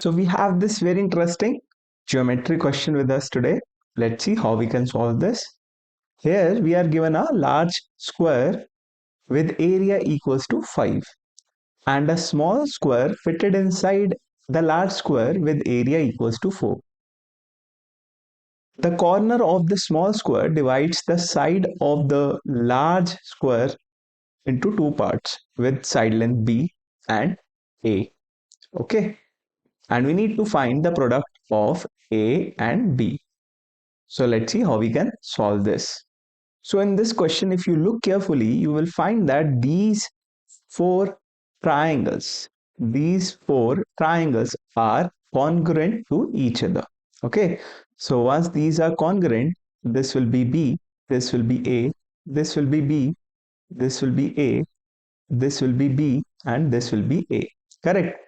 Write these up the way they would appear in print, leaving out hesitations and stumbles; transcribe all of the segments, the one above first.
So we have this very interesting geometry question with us today. Let's see how we can solve this. Here we are given a large square with area equals to 5 and a small square fitted inside the large square with area equals to 4. The corner of the small square divides the side of the large square into two parts with side length B and A. Okay. And we need to find the product of A and B. So let's see how we can solve this. So in this question, if you look carefully, you will find that these four triangles are congruent to each other. Okay. So once these are congruent, this will be B, this will be A, this will be B, this will be A, this will be B, and this will be A. Correct.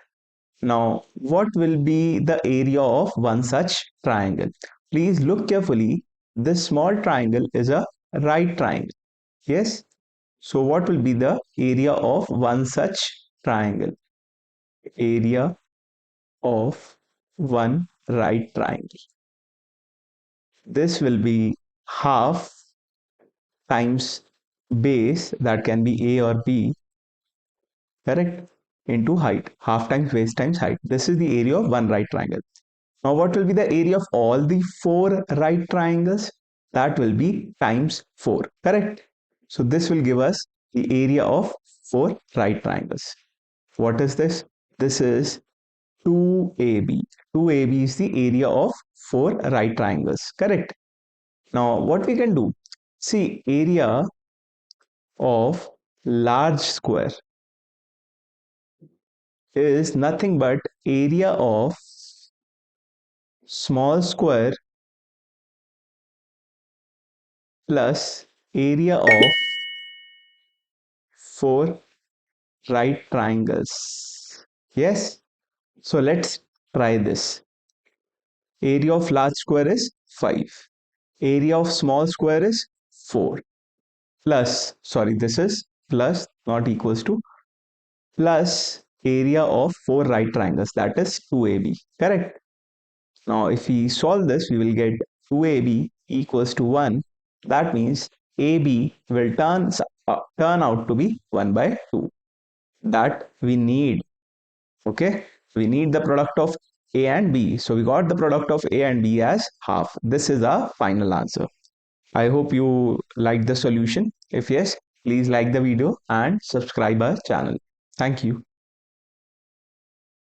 Now, what will be the area of one such triangle? Please look carefully. This small triangle is a right triangle. Yes. So, what will be the area of one such triangle? Area of one right triangle. This will be half times base, that can be A or B, correct, into height. Half times base times height. This is the area of one right triangle. Now, what will be the area of all the four right triangles? That will be times 4, correct? So, this will give us the area of 4 right triangles. What is this? This is 2AB. 2AB is the area of 4 right triangles, correct? Now, what we can do? See, area of large square is nothing but area of small square plus area of 4 right triangles. Yes. So let's try this. Area of large square is 5. Area of small square is 4. Plus, sorry, this is plus, not equals to, plus area of 4 right triangles, that is 2AB. Correct. Now, if we solve this, we will get 2AB equals to 1. That means AB will turn out to be 1 by 2. That we need. Okay, we need the product of A and B. So we got the product of A and B as half. This is our final answer. I hope you liked the solution. If yes, please like the video and subscribe our channel. Thank you.